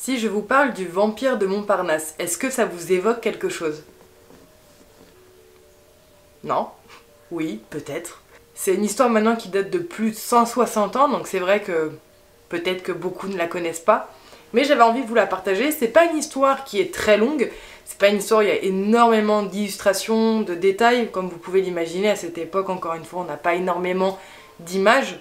Si je vous parle du vampire de Montparnasse, est-ce que ça vous évoque quelque chose? Non? Oui, peut-être. C'est une histoire maintenant qui date de plus de 160 ans, donc c'est vrai que peut-être que beaucoup ne la connaissent pas. Mais j'avais envie de vous la partager. C'est pas une histoire qui est très longue, c'est pas une histoire où il y a énormément d'illustrations, de détails, comme vous pouvez l'imaginer. À cette époque, encore une fois, on n'a pas énormément d'images.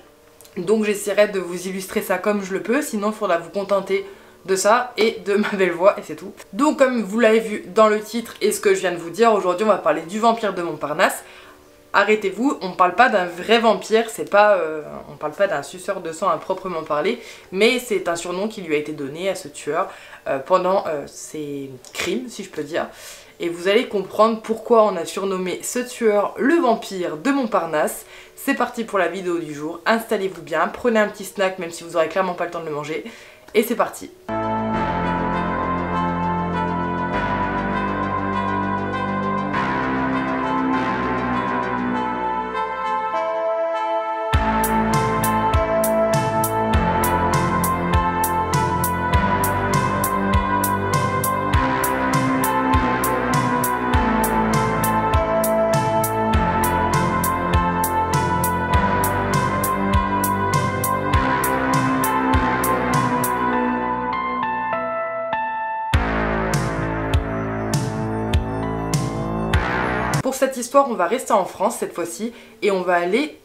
Donc j'essaierai de vous illustrer ça comme je le peux, sinon il faudra vous contenter de ça et de ma belle voix et c'est tout. Donc comme vous l'avez vu dans le titre et ce que je viens de vous dire, aujourd'hui on va parler du vampire de Montparnasse. Arrêtez-vous, on parle pas d'un vrai vampire, c'est pas, on parle pas d'un suceur de sang à proprement parler, mais c'est un surnom qui lui a été donné à ce tueur pendant ses crimes, si je peux dire. Et vous allez comprendre pourquoi on a surnommé ce tueur le vampire de Montparnasse. C'est parti pour la vidéo du jour, installez-vous bien, prenez un petit snack même si vous aurez clairement pas le temps de le manger, et c'est parti. Pour cette histoire, on va rester en France cette fois-ci et on va aller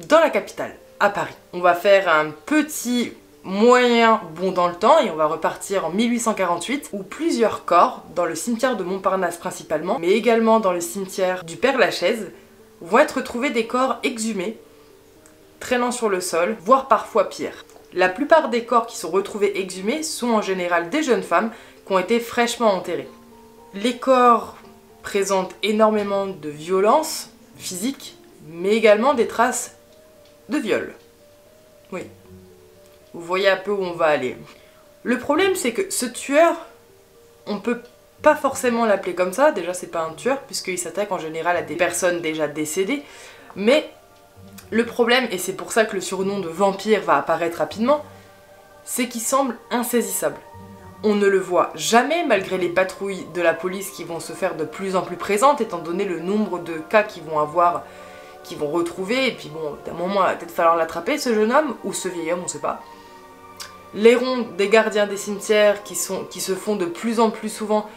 dans la capitale, à Paris. On va faire un petit moyen bond dans le temps et on va repartir en 1848 où plusieurs corps, dans le cimetière de Montparnasse principalement, mais également dans le cimetière du Père-Lachaise, vont être retrouvés des corps exhumés, traînant sur le sol, voire parfois pire. La plupart des corps qui sont retrouvés exhumés sont en général des jeunes femmes qui ont été fraîchement enterrées. Les corps présente énormément de violence physique, mais également des traces de viol. Oui. Vous voyez un peu où on va aller. Le problème, c'est que ce tueur, on peut pas forcément l'appeler comme ça. Déjà, c'est pas un tueur, puisqu'il s'attaque en général à des personnes déjà décédées. Mais le problème, et c'est pour ça que le surnom de vampire va apparaître rapidement, c'est qu'il semble insaisissable. On ne le voit jamais malgré les patrouilles de la police qui vont se faire de plus en plus présentes étant donné le nombre de cas qu'ils vont avoir, qu'ils vont retrouver et puis bon, d'un moment il va peut-être falloir l'attraper ce jeune homme ou ce vieil homme, on sait pas. Les rondes des gardiens des cimetières qui se font de plus en plus souvent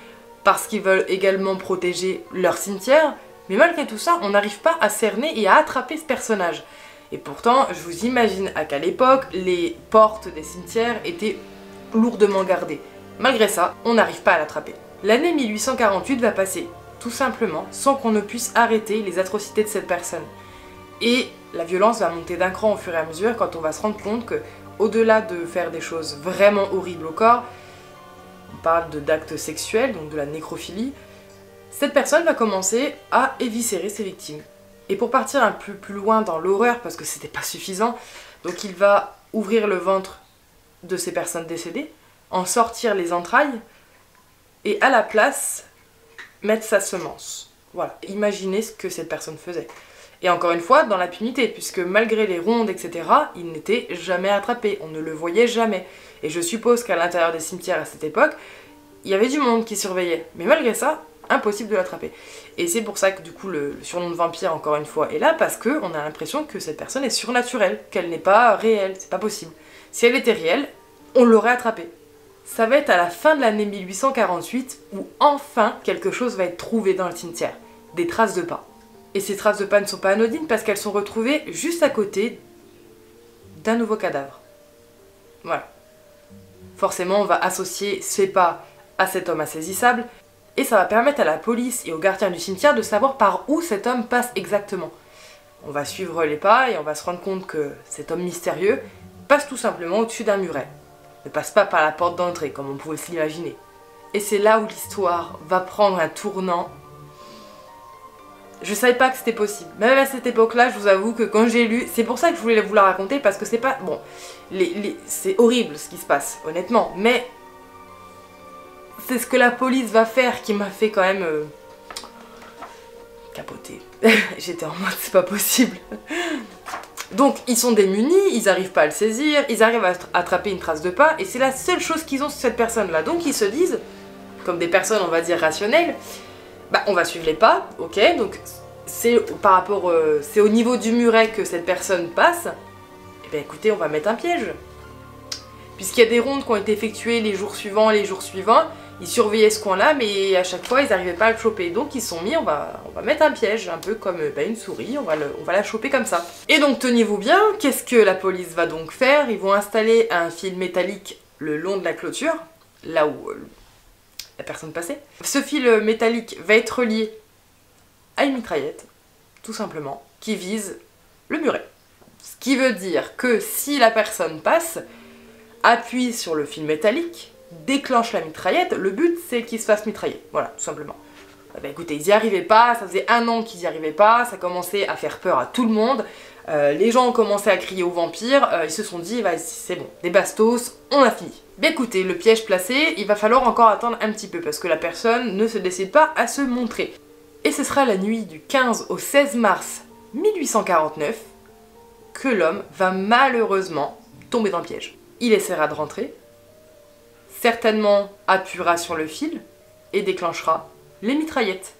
parce qu'ils veulent également protéger leur cimetière, mais malgré tout ça, on n'arrive pas à cerner et à attraper ce personnage. Et pourtant, je vous imagine qu'à l'époque, les portes des cimetières étaient lourdement gardées. Malgré ça, on n'arrive pas à l'attraper. L'année 1848 va passer, tout simplement, sans qu'on ne puisse arrêter les atrocités de cette personne. Et la violence va monter d'un cran au fur et à mesure quand on va se rendre compte que, au-delà de faire des choses vraiment horribles au corps, on parle d'actes sexuels, donc de la nécrophilie, cette personne va commencer à éviscérer ses victimes. Et pour partir un peu plus loin dans l'horreur, parce que c'était pas suffisant, donc il va ouvrir le ventre de ces personnes décédées, en sortir les entrailles et à la place mettre sa semence. Voilà, imaginez ce que cette personne faisait. Et encore une fois, dans l'impunité, puisque malgré les rondes, etc., il n'était jamais attrapé, on ne le voyait jamais. Et je suppose qu'à l'intérieur des cimetières à cette époque, il y avait du monde qui surveillait. Mais malgré ça, impossible de l'attraper. Et c'est pour ça que du coup le surnom de vampire, encore une fois, est là, parce qu'on a l'impression que cette personne est surnaturelle, qu'elle n'est pas réelle, c'est pas possible. Si elle était réelle, on l'aurait attrapée. Ça va être à la fin de l'année 1848 où enfin quelque chose va être trouvé dans le cimetière. Des traces de pas. Et ces traces de pas ne sont pas anodines parce qu'elles sont retrouvées juste à côté d'un nouveau cadavre. Voilà. Forcément, on va associer ces pas à cet homme insaisissable et ça va permettre à la police et aux gardiens du cimetière de savoir par où cet homme passe exactement. On va suivre les pas et on va se rendre compte que cet homme mystérieux passe tout simplement au-dessus d'un muret. Ne passe pas par la porte d'entrée, comme on pouvait s'imaginer. Et c'est là où l'histoire va prendre un tournant. Je savais pas que c'était possible. Même à cette époque-là, je vous avoue que quand j'ai lu... C'est pour ça que je voulais vous la raconter, parce que c'est pas... Bon, c'est horrible ce qui se passe, honnêtement. Mais c'est ce que la police va faire qui m'a fait quand même... capoter. J'étais en mode, c'est pas possible. Donc ils sont démunis, ils n'arrivent pas à le saisir, ils arrivent à attraper une trace de pas, et c'est la seule chose qu'ils ont sur cette personne-là. Donc ils se disent, comme des personnes on va dire rationnelles, bah on va suivre les pas, ok, donc c'est c'est au niveau du muret que cette personne passe, et bien écoutez, on va mettre un piège. Puisqu'il y a des rondes qui ont été effectuées les jours suivants, ils surveillaient ce coin-là, mais à chaque fois ils n'arrivaient pas à le choper. Donc ils se sont mis, on va mettre un piège, un peu comme une souris, on va la choper comme ça. Et donc tenez-vous bien, qu'est-ce que la police va donc faire? Ils vont installer un fil métallique le long de la clôture, là où la personne passait. Ce fil métallique va être relié à une mitraillette, tout simplement, qui vise le muret. Ce qui veut dire que si la personne passe, appuie sur le fil métallique, déclenche la mitraillette, le but c'est qu'il se fasse mitrailler, voilà, tout simplement. Bah écoutez, ils n'y arrivaient pas, ça faisait 1 an qu'ils n'y arrivaient pas, ça commençait à faire peur à tout le monde, les gens ont commencé à crier aux vampires, ils se sont dit, vas-y, c'est bon, des bastos, on a fini. Bah écoutez, le piège placé, il va falloir encore attendre un petit peu, parce que la personne ne se décide pas à se montrer. Et ce sera la nuit du 15 au 16 mars 1849 que l'homme va malheureusement tomber dans le piège. Il essaiera de rentrer, certainement appuiera sur le fil et déclenchera les mitraillettes.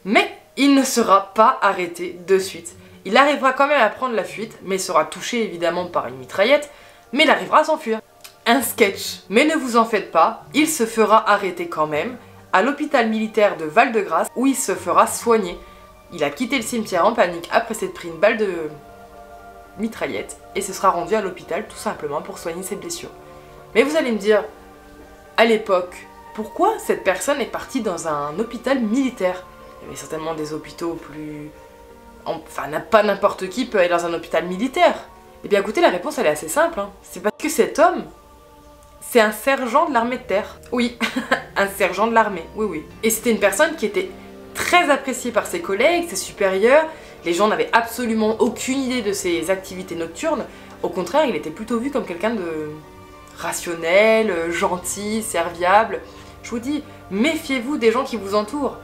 Mais il ne sera pas arrêté de suite. Il arrivera quand même à prendre la fuite, mais sera touché évidemment par une mitraillette, mais il arrivera à s'enfuir. Un sketch, mais ne vous en faites pas, il se fera arrêter quand même à l'hôpital militaire de Val-de-Grâce où il se fera soigner. Il a quitté le cimetière en panique après s'être pris une balle de mitraillette et se sera rendu à l'hôpital tout simplement pour soigner ses blessures. Mais vous allez me dire, à l'époque, pourquoi cette personne est partie dans un hôpital militaire? Il y avait certainement des hôpitaux plus... Enfin, pas n'importe qui peut aller dans un hôpital militaire. Eh bien écoutez, la réponse elle est assez simple, hein. C'est parce que cet homme, c'est un sergent de l'armée de terre. Oui, un sergent de l'armée, oui oui. Et c'était une personne qui était très appréciée par ses collègues, ses supérieurs. Les gens n'avaient absolument aucune idée de ses activités nocturnes. Au contraire, il était plutôt vu comme quelqu'un de rationnel, gentil, serviable. Je vous dis, méfiez-vous des gens qui vous entourent.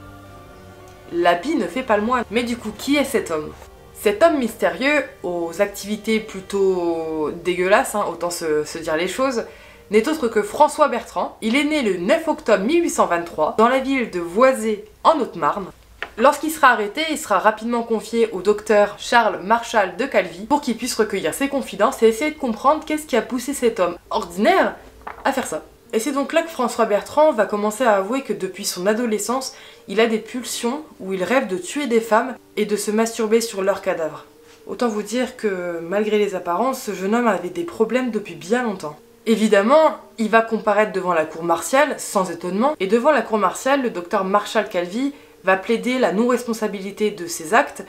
L'habit ne fait pas le moine. Mais du coup, qui est cet homme? Cet homme mystérieux, aux activités plutôt dégueulasses, hein, autant se dire les choses, n'est autre que François Bertrand. Il est né le 9 octobre 1823 dans la ville de Voisey en Haute-Marne. Lorsqu'il sera arrêté, il sera rapidement confié au docteur Charles Marchal de Calvi pour qu'il puisse recueillir ses confidences et essayer de comprendre qu'est-ce qui a poussé cet homme ordinaire à faire ça. Et c'est donc là que François Bertrand va commencer à avouer que depuis son adolescence, il a des pulsions où il rêve de tuer des femmes et de se masturber sur leurs cadavres. Autant vous dire que malgré les apparences, ce jeune homme avait des problèmes depuis bien longtemps. Évidemment, il va comparaître devant la cour martiale, sans étonnement, et devant la cour martiale, le docteur Marchal Calvi va plaider la non-responsabilité de ses actes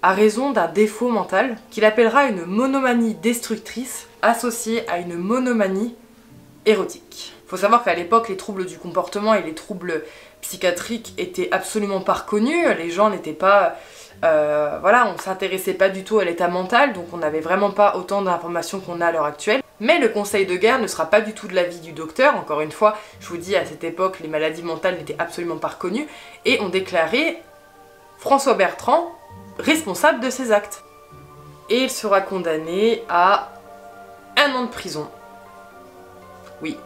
à raison d'un défaut mental qu'il appellera une monomanie destructrice associée à une monomanie érotique. Faut savoir qu'à l'époque, les troubles du comportement et les troubles psychiatriques étaient absolument pas reconnus, les gens n'étaient pas... voilà, on s'intéressait pas du tout à l'état mental, donc on n'avait vraiment pas autant d'informations qu'on a à l'heure actuelle. Mais le conseil de guerre ne sera pas du tout de l'avis du docteur, encore une fois, je vous dis, à cette époque, les maladies mentales n'étaient absolument pas reconnues, et on déclarait François Bertrand responsable de ses actes. Et il sera condamné à 1 an de prison. Oui,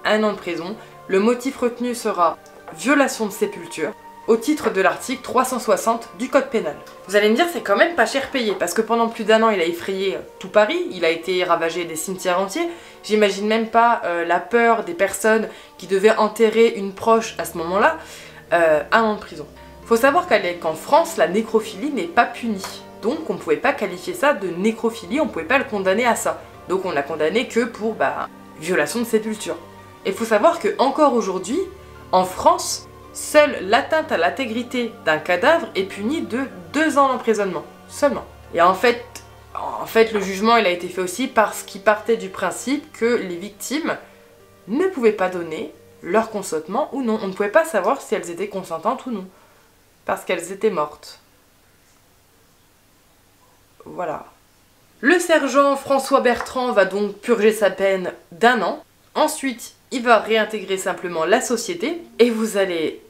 1 an de prison. Le motif retenu sera violation de sépulture, au titre de l'article 360 du code pénal. Vous allez me dire, c'est quand même pas cher payé, parce que pendant plus d'1 an, il a effrayé tout Paris, il a été ravagé des cimetières entiers. J'imagine même pas la peur des personnes qui devaient enterrer une proche à ce moment-là. 1 an de prison. Faut savoir qu'en France, la nécrophilie n'est pas punie. Donc on pouvait pas qualifier ça de nécrophilie, on pouvait pas le condamner à ça. Donc on l'a condamné que pour, violation de sépulture. Et faut savoir que encore aujourd'hui, en France, seule l'atteinte à l'intégrité d'un cadavre est punie de 2 ans d'emprisonnement, seulement. Et en fait, le jugement il a été fait aussi parce qu'il partait du principe que les victimes ne pouvaient pas donner leur consentement ou non. On ne pouvait pas savoir si elles étaient consentantes ou non, parce qu'elles étaient mortes. Voilà. Le sergent François Bertrand va donc purger sa peine d'1 an. Ensuite, il va réintégrer simplement la société. Et vous allez...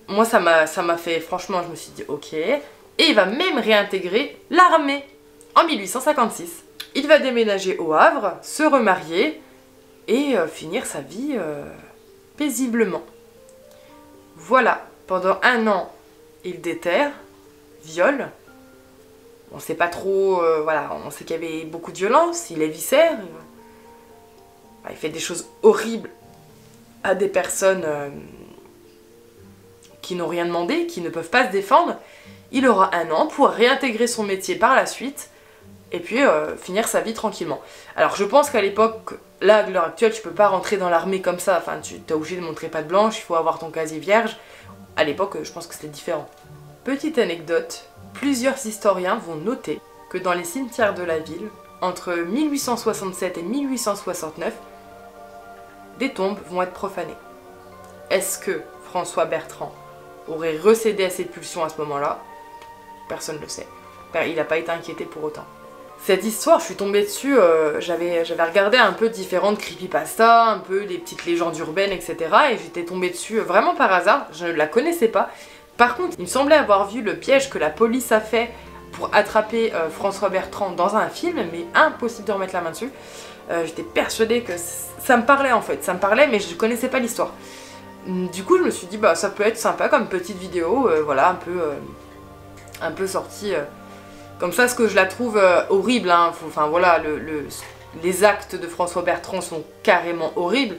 Moi, ça m'a fait... Franchement, je me suis dit, ok. Et il va même réintégrer l'armée. en 1856. Il va déménager au Havre, se remarier et finir sa vie paisiblement. Voilà, pendant 1 an, il déterre, viole. On sait pas trop, voilà, on sait qu'il y avait beaucoup de violence, il éviscère, il fait des choses horribles à des personnes qui n'ont rien demandé, qui ne peuvent pas se défendre. Il aura 1 an pour réintégrer son métier par la suite et puis finir sa vie tranquillement. Alors je pense qu'à l'époque, là, à l'heure actuelle, tu peux pas rentrer dans l'armée comme ça, enfin tu es obligé de montrer patte blanche, il faut avoir ton casier vierge. À l'époque, je pense que c'était différent. Petite anecdote, plusieurs historiens vont noter que dans les cimetières de la ville, entre 1867 et 1869, des tombes vont être profanées. Est-ce que François Bertrand aurait recédé à ses pulsions à ce moment-là? Personne ne le sait. Il n'a pas été inquiété pour autant. Cette histoire, je suis tombée dessus, j'avais regardé un peu différentes creepypastas, un peu des petites légendes urbaines, etc. Et j'étais tombée dessus vraiment par hasard, je ne la connaissais pas. Par contre, il me semblait avoir vu le piège que la police a fait pour attraper François Bertrand dans un film, mais impossible de remettre la main dessus. J'étais persuadée que ça me parlait en fait, ça me parlait, mais je ne connaissais pas l'histoire. Du coup, je me suis dit, bah ça peut être sympa comme petite vidéo, voilà, un peu sortie... Comme ça, ce que je la trouve horrible, hein. Enfin voilà, les actes de François Bertrand sont carrément horribles,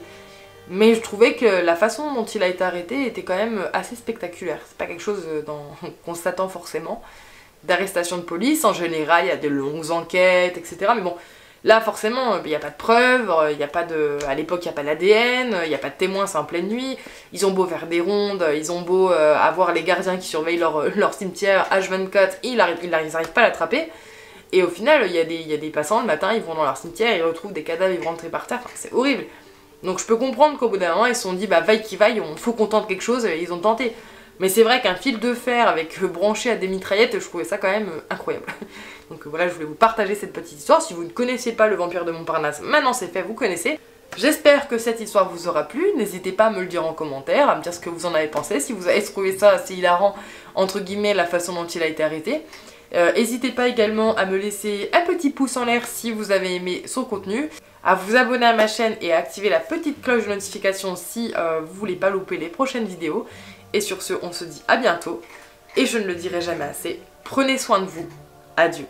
mais je trouvais que la façon dont il a été arrêté était quand même assez spectaculaire. C'est pas quelque chose qu'on s'attend forcément. D'arrestation de police, en général, il y a de longues enquêtes, etc. Mais bon, là forcément, il n'y a pas de preuves, il y a pas de... à l'époque il n'y a pas d'ADN, il n'y a pas de témoins, c'est en pleine nuit. Ils ont beau faire des rondes, ils ont beau avoir les gardiens qui surveillent leur cimetière H24, ils n'arrivent pas à l'attraper. Et au final, il y a des passants, le matin, ils vont dans leur cimetière, ils retrouvent des cadavres éventrés par terre, enfin, c'est horrible. Donc je peux comprendre qu'au bout d'un moment, ils se sont dit, bah vaille qui vaille, faut qu'on tente quelque chose, et ils ont tenté. Mais c'est vrai qu'un fil de fer avec branché à des mitraillettes, je trouvais ça quand même incroyable. Donc voilà, je voulais vous partager cette petite histoire. Si vous ne connaissiez pas le vampire de Montparnasse, maintenant c'est fait, vous connaissez. J'espère que cette histoire vous aura plu. N'hésitez pas à me le dire en commentaire, à me dire ce que vous en avez pensé, si vous avez trouvé ça assez hilarant, entre guillemets, la façon dont il a été arrêté. N'hésitez pas également à me laisser un petit pouce en l'air si vous avez aimé son contenu, à vous abonner à ma chaîne et à activer la petite cloche de notification si vous voulez pas louper les prochaines vidéos. Et sur ce, on se dit à bientôt, et je ne le dirai jamais assez, prenez soin de vous, adieu.